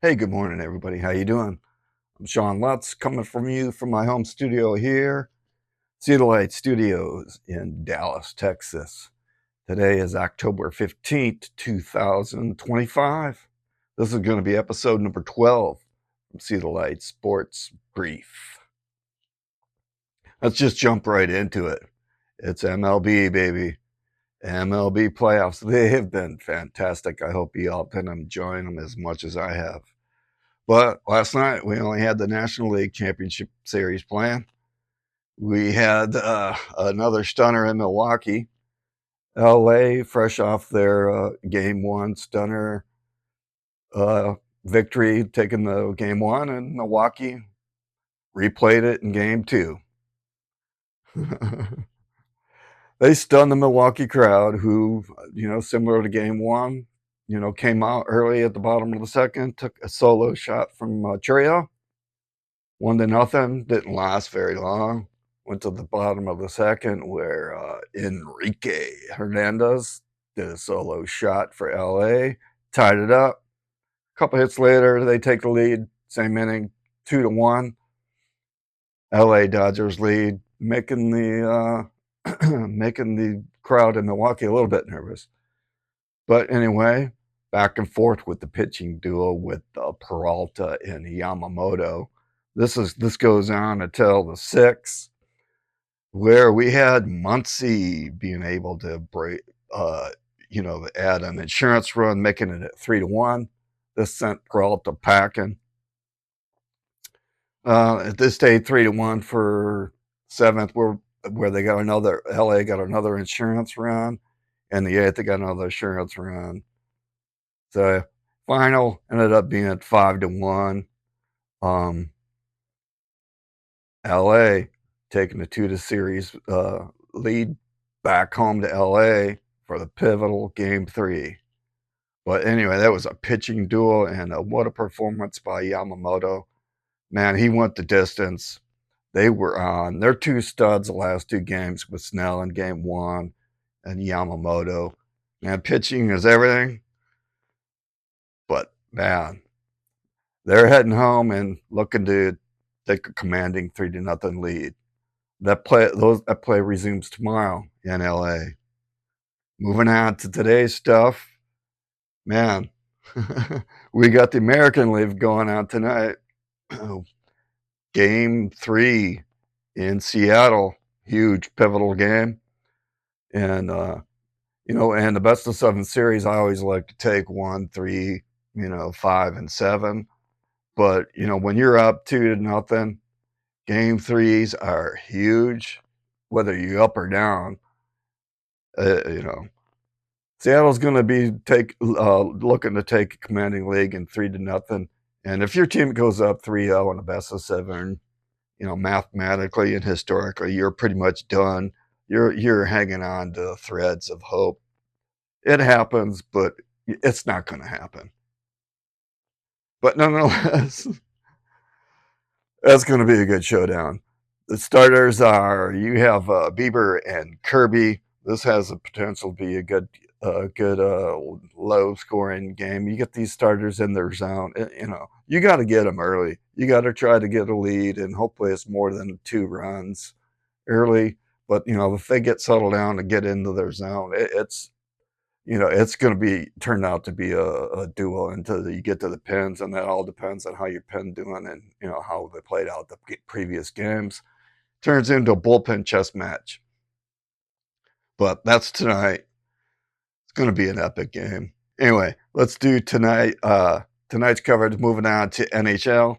Hey, good morning, everybody. How you doing? I'm Sean Lutz, coming from you from my home studio here, Light Studios in Dallas, Texas. Today is October 15th, 2025. This is going to be episode number 12 from Light Sports Brief. Let's just jump right into it. It's MLB, baby. MLB playoffs. They have been fantastic. I hope you all been enjoying them as much as I have. But last night, we only had the National League Championship Series playing. We had another stunner in Milwaukee. LA, fresh off their Game 1 stunner victory, taking the Game 1, and Milwaukee replayed it in Game 2. They stunned the Milwaukee crowd, who, similar to Game 1, came out early at the bottom of the second, took a solo shot from Churio. 1-0, didn't last very long. Went to the bottom of the second where Enrique Hernandez did a solo shot for LA, tied it up. A couple hits later, they take the lead, same inning, 2-1. LA Dodgers lead, making the making the crowd in Milwaukee a little bit nervous. But anyway, back and forth with the pitching duo with Peralta and Yamamoto. This goes on until the 6th, where we had Muncy being able to break, add an insurance run, making it at 3-1. This sent Peralta packing. This stayed 3-1 for 7th, where they got another. LA got another insurance run, and the 8th they got another insurance run. So final ended up being at 5-1. LA taking the 2-0 series lead back home to LA for the pivotal Game 3. But anyway, that was a pitching duel, and what a performance by Yamamoto. Man, he went the distance. They were on. They're two studs the last two games with Snell in Game 1 and Yamamoto. Man, pitching is everything. But, man, they're heading home and looking to take a commanding 3-0 lead. That play resumes tomorrow in LA. Moving on to today's stuff, man, we got the American League going on tonight. Game 3 in Seattle, huge pivotal game, and and the best of 7 series. I always like to take 1, 3, 5, and 7. But when you're up 2-0. Game 3s are huge, whether you're up or down. Seattle's going to be looking to take a commanding lead in 3-0. And if your team goes up 3-0 in a best of 7, mathematically and historically, you're pretty much done. You're hanging on to threads of hope. It happens, but it's not going to happen. But nonetheless, that's going to be a good showdown. The starters are, you have Bieber and Kirby. This has the potential to be a good low-scoring game. You get these starters in their zone. You got to get them early. You got to try to get a lead, and hopefully it's more than 2 runs early. But if they get settled down and get into their zone, it's going to turn out to be a duel until you get to the pins, and that all depends on how your pin doing and how they played out the previous games. Turns into a bullpen chess match. But that's tonight. It's going to be an epic game. Anyway, let's do tonight's coverage. Moving on to NHL.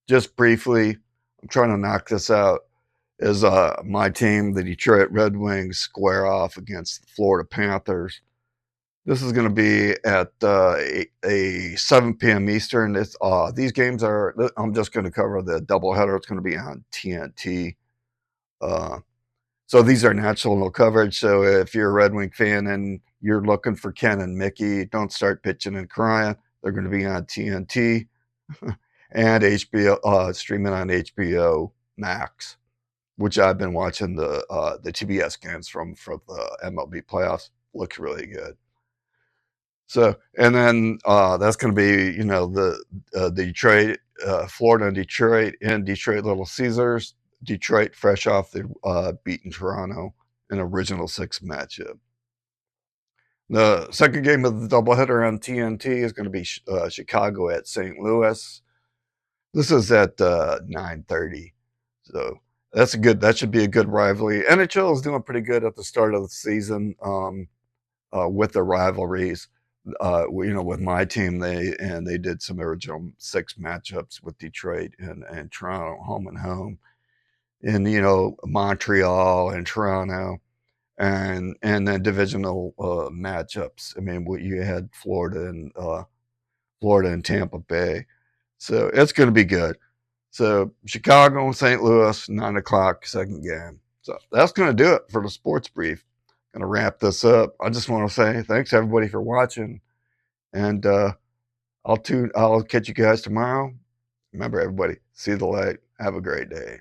Just briefly, I'm trying to knock this out. Is my team, the Detroit Red Wings, square off against the Florida Panthers. This is going to be at a 7 p.m. Eastern. These games are, I'm just going to cover the doubleheader. It's going to be on TNT. So these are national coverage. So if you're a Red Wing fan and you're looking for Ken and Mickey, don't start pitching and crying. They're going to be on TNT and HBO, streaming on HBO Max, which I've been watching the TBS games from the MLB playoffs. Looks really good. So, and then that's going to be, you know, the Detroit, Florida and Detroit, and Detroit Little Caesars. Detroit fresh off the beating Toronto in original six matchup. The second game of the doubleheader on TNT is going to be Chicago at St. Louis. This is at 9:30, so that's a good. That should be a good rivalry. NHL is doing pretty good at the start of the season with the rivalries. You know, with my team, they did some original six matchups with Detroit and Toronto, home and home, and you know Montreal and Toronto, and then divisional matchups. I mean, you had Florida and Tampa Bay, so it's going to be good. So Chicago and St. Louis, 9 o'clock, second game. So that's going to do it for the sports brief. Going to wrap this up. I just want to say thanks everybody for watching, and I'll catch you guys tomorrow. Remember, everybody, see the light. Have a great day.